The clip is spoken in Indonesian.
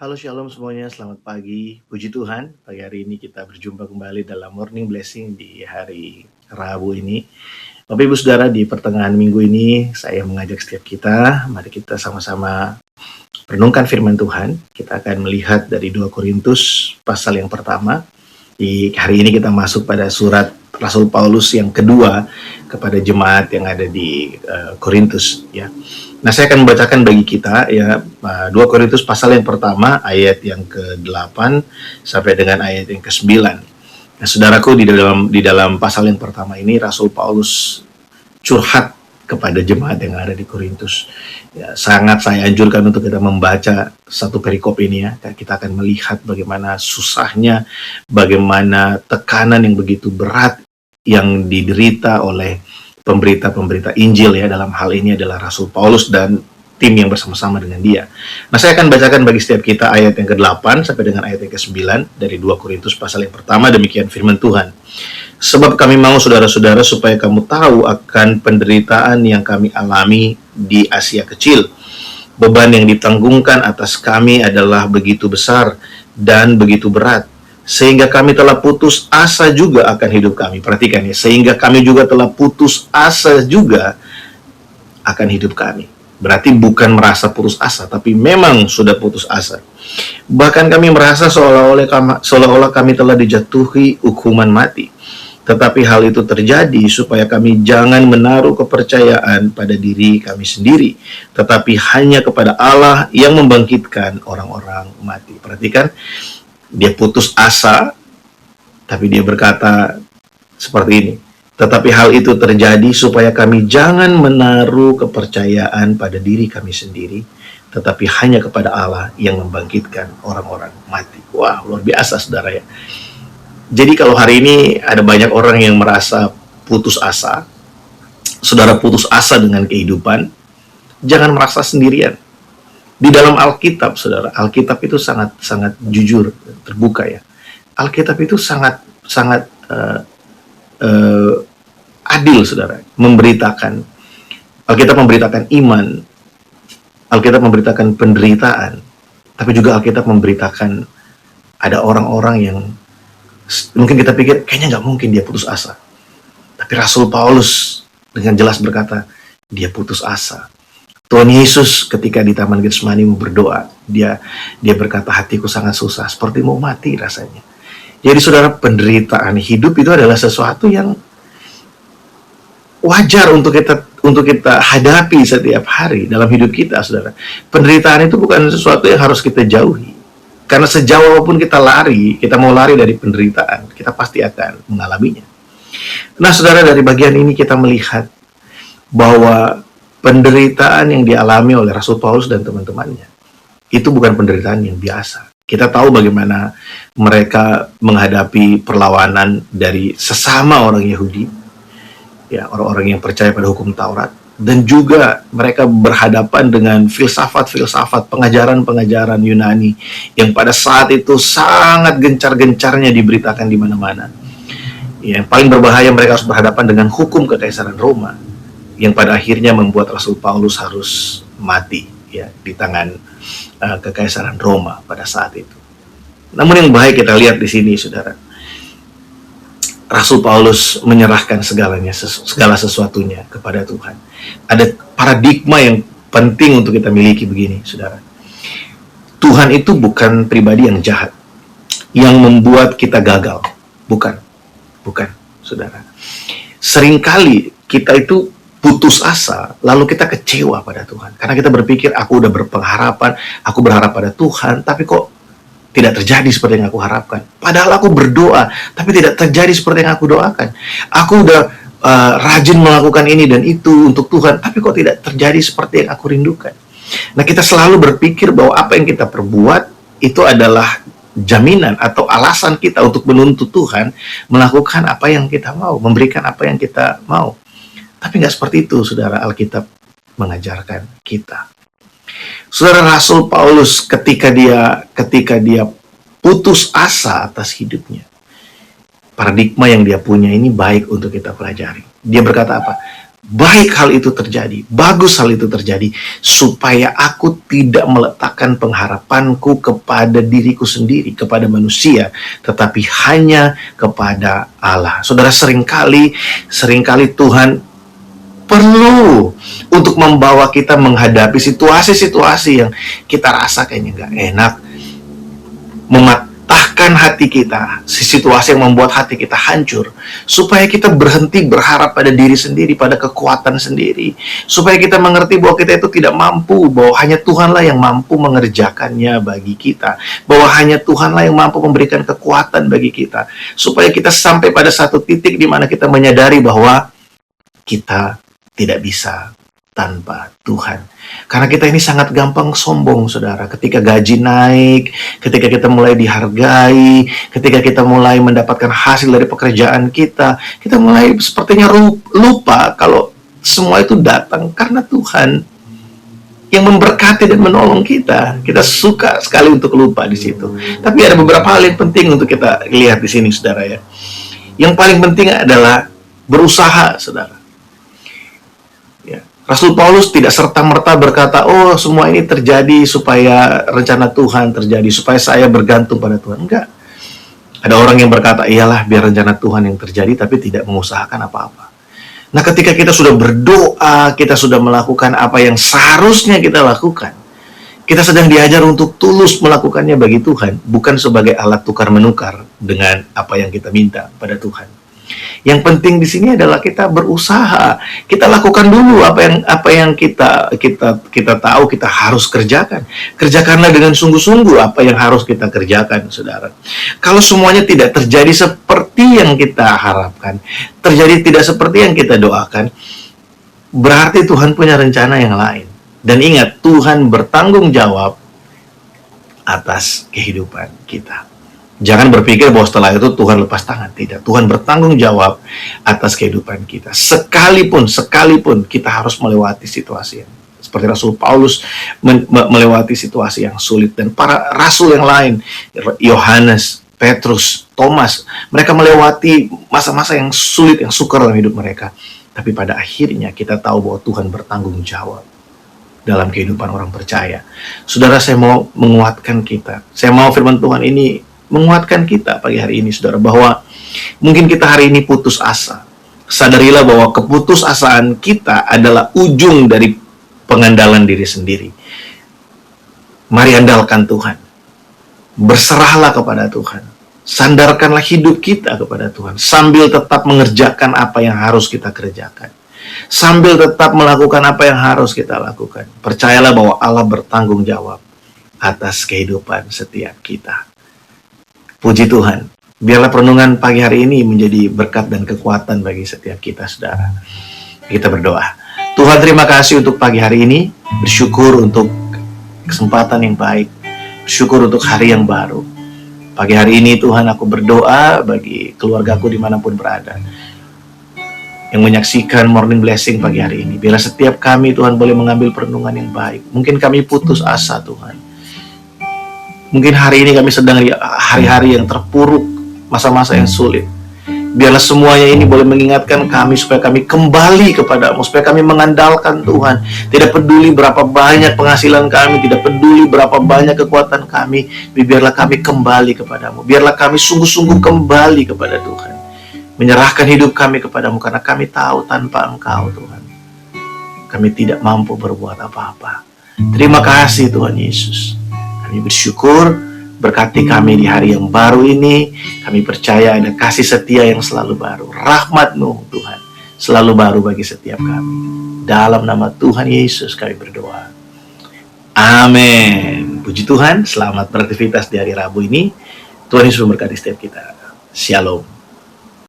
Halo Shalom semuanya, selamat pagi. Puji Tuhan, pagi hari ini kita berjumpa kembali dalam Morning Blessing di hari Rabu ini. Bapak Ibu Saudara, di pertengahan minggu ini saya mengajak setiap kita, mari kita sama-sama renungkan firman Tuhan. Kita akan melihat dari 2 Korintus pasal yang pertama. Di hari ini kita masuk pada surat Rasul Paulus yang kedua kepada jemaat yang ada di Korintus, ya. Nah, saya akan membacakan bagi kita ya 2 Korintus pasal yang pertama ayat yang ke-8 sampai dengan ayat yang ke-9. Nah, saudaraku, di dalam pasal yang pertama ini Rasul Paulus curhat kepada jemaat yang ada di Korintus. Ya, sangat saya anjurkan untuk kita membaca satu perikop ini ya. Kita akan melihat bagaimana susahnya, bagaimana tekanan yang begitu berat yang diderita oleh pemberita-pemberita Injil ya, dalam hal ini adalah Rasul Paulus dan tim yang bersama-sama dengan dia. Nah, saya akan bacakan bagi setiap kita ayat yang ke-8 sampai dengan ayat yang ke-9 dari 2 Korintus pasal yang pertama. Demikian firman Tuhan. Sebab kami mau saudara-saudara supaya kamu tahu akan penderitaan yang kami alami di Asia Kecil. Beban yang ditanggungkan atas kami adalah begitu besar dan begitu berat, sehingga kami telah putus asa juga akan hidup kami. Perhatikan ya, sehingga kami juga telah putus asa juga akan hidup kami. Berarti bukan merasa putus asa, tapi memang sudah putus asa. Bahkan kami merasa seolah-olah kami telah dijatuhi hukuman mati. Tetapi hal itu terjadi supaya kami jangan menaruh kepercayaan pada diri kami sendiri, tetapi hanya kepada Allah yang membangkitkan orang-orang mati. Perhatikan, dia putus asa, tapi dia berkata seperti ini. Tetapi hal itu terjadi supaya kami jangan menaruh kepercayaan pada diri kami sendiri, tetapi hanya kepada Allah yang membangkitkan orang-orang mati. Wah, luar biasa saudara ya. Jadi kalau hari ini ada banyak orang yang merasa putus asa, saudara putus asa dengan kehidupan, jangan merasa sendirian. Di dalam Alkitab, saudara, Alkitab itu sangat jujur, terbuka ya. Alkitab itu sangat adil, saudara. Alkitab memberitakan iman, Alkitab memberitakan penderitaan, tapi juga Alkitab memberitakan ada orang-orang yang mungkin kita pikir kayaknya nggak mungkin dia putus asa. Tapi Rasul Paulus dengan jelas berkata, dia putus asa. Tuhan Yesus ketika di Taman Getsemani berdoa, dia berkata, hatiku sangat susah, seperti mau mati rasanya. Jadi saudara, penderitaan hidup itu adalah sesuatu yang wajar untuk kita hadapi setiap hari dalam hidup kita, saudara. Penderitaan itu bukan sesuatu yang harus kita jauhi. Karena sejauh apapun kita mau lari dari penderitaan, kita pasti akan mengalaminya. Nah, saudara, dari bagian ini kita melihat bahwa penderitaan yang dialami oleh Rasul Paulus dan teman-temannya itu bukan penderitaan yang biasa. Kita tahu bagaimana mereka menghadapi perlawanan dari sesama orang Yahudi, ya, orang-orang yang percaya pada hukum Taurat, dan juga mereka berhadapan dengan filsafat-filsafat, pengajaran-pengajaran Yunani yang pada saat itu sangat gencar-gencarnya diberitakan di mana-mana. Yang paling berbahaya, mereka harus berhadapan dengan hukum kekaisaran Roma, yang pada akhirnya membuat Rasul Paulus harus mati ya di tangan kekaisaran Roma pada saat itu. Namun yang baik kita lihat di sini, saudara, Rasul Paulus menyerahkan segala sesuatunya kepada Tuhan. Ada paradigma yang penting untuk kita miliki begini, saudara. Tuhan itu bukan pribadi yang jahat, yang membuat kita gagal. Bukan, saudara. Seringkali kita itu putus asa, lalu kita kecewa pada Tuhan. Karena kita berpikir, aku udah berpengharapan, aku berharap pada Tuhan, tapi kok tidak terjadi seperti yang aku harapkan. Padahal aku berdoa, tapi tidak terjadi seperti yang aku doakan. Aku udah rajin melakukan ini dan itu untuk Tuhan, tapi kok tidak terjadi seperti yang aku rindukan. Nah, kita selalu berpikir bahwa apa yang kita perbuat itu adalah jaminan atau alasan kita untuk menuntut Tuhan melakukan apa yang kita mau, memberikan apa yang kita mau. Tapi nggak seperti itu, saudara. Alkitab mengajarkan kita. Saudara, Rasul Paulus ketika dia putus asa atas hidupnya, paradigma yang dia punya ini baik untuk kita pelajari. Dia berkata apa? baik hal itu terjadi, bagus hal itu terjadi, supaya aku tidak meletakkan pengharapanku kepada diriku sendiri, kepada manusia, tetapi hanya kepada Allah. Saudara, seringkali Tuhan perlu untuk membawa kita menghadapi situasi-situasi yang kita rasa kayaknya gak enak, mematahkan hati kita, situasi yang membuat hati kita hancur, supaya kita berhenti berharap pada diri sendiri, pada kekuatan sendiri, supaya kita mengerti bahwa kita itu tidak mampu, bahwa hanya Tuhanlah yang mampu mengerjakannya bagi kita, bahwa hanya Tuhanlah yang mampu memberikan kekuatan bagi kita, supaya kita sampai pada satu titik di mana kita menyadari bahwa kita tidak bisa tanpa Tuhan. Karena kita ini sangat gampang sombong, saudara. Ketika gaji naik, ketika kita mulai dihargai, ketika kita mulai mendapatkan hasil dari pekerjaan kita mulai sepertinya lupa kalau semua itu datang karena Tuhan yang memberkati dan menolong kita. Kita suka sekali untuk lupa di situ. Tapi ada beberapa hal yang penting untuk kita lihat di sini, saudara ya. Yang paling penting adalah berusaha, saudara. Rasul Paulus tidak serta-merta berkata, oh semua ini terjadi supaya rencana Tuhan terjadi, supaya saya bergantung pada Tuhan. Enggak. Ada orang yang berkata, iyalah biar rencana Tuhan yang terjadi, tapi tidak mengusahakan apa-apa. Nah, ketika kita sudah berdoa, kita sudah melakukan apa yang seharusnya kita lakukan, kita sedang diajar untuk tulus melakukannya bagi Tuhan, bukan sebagai alat tukar-menukar dengan apa yang kita minta pada Tuhan. Yang penting di sini adalah kita berusaha. Kita lakukan dulu apa yang kita tahu kita harus kerjakan. Kerjakanlah dengan sungguh-sungguh apa yang harus kita kerjakan, saudara. Kalau semuanya tidak terjadi seperti yang kita harapkan, terjadi tidak seperti yang kita doakan, berarti Tuhan punya rencana yang lain. Dan ingat, Tuhan bertanggung jawab atas kehidupan kita. Jangan berpikir bahwa setelah itu Tuhan lepas tangan. Tidak, Tuhan bertanggung jawab atas kehidupan kita. Sekalipun kita harus melewati situasi yang seperti Rasul Paulus melewati situasi yang sulit, dan para rasul yang lain, Yohanes, Petrus, Thomas, mereka melewati masa-masa yang sulit, yang sukar dalam hidup mereka. Tapi pada akhirnya kita tahu bahwa Tuhan bertanggung jawab dalam kehidupan orang percaya. Saudara, saya mau menguatkan kita. Saya mau firman Tuhan ini menguatkan kita pagi hari ini, saudara, bahwa mungkin kita hari ini putus asa. Sadarilah bahwa keputusasaan kita adalah ujung dari pengandalan diri sendiri. Mari andalkan Tuhan. Berserahlah kepada Tuhan. Sandarkanlah hidup kita kepada Tuhan, sambil tetap mengerjakan apa yang harus kita kerjakan, sambil tetap melakukan apa yang harus kita lakukan. Percayalah bahwa Allah bertanggung jawab atas kehidupan setiap kita. Puji Tuhan. Biarlah perenungan pagi hari ini menjadi berkat dan kekuatan bagi setiap kita, saudara. Kita berdoa. Tuhan, terima kasih untuk pagi hari ini. Bersyukur untuk kesempatan yang baik. Bersyukur untuk hari yang baru. Pagi hari ini Tuhan, aku berdoa bagi keluargaku dimanapun berada, yang menyaksikan Morning Blessing pagi hari ini. Biarlah setiap kami, Tuhan, boleh mengambil perenungan yang baik. Mungkin kami putus asa, Tuhan. Mungkin hari ini kami sedang hari-hari yang terpuruk, masa-masa yang sulit. Biarlah semuanya ini boleh mengingatkan kami supaya kami kembali kepadamu, supaya kami mengandalkan Tuhan. Tidak peduli berapa banyak penghasilan kami, tidak peduli berapa banyak kekuatan kami, biarlah kami kembali kepadamu. Biarlah kami sungguh-sungguh kembali kepada Tuhan. Menyerahkan hidup kami kepadamu, karena kami tahu tanpa Engkau, Tuhan, kami tidak mampu berbuat apa-apa. Terima kasih Tuhan Yesus. Kami bersyukur, berkati kami di hari yang baru ini. Kami percaya ada kasih setia yang selalu baru. Rahmat-Mu, Tuhan, selalu baru bagi setiap kami. Dalam nama Tuhan Yesus kami berdoa. Amin. Puji Tuhan, selamat beraktivitas di hari Rabu ini. Tuhan Yesus memberkati setiap kita. Shalom.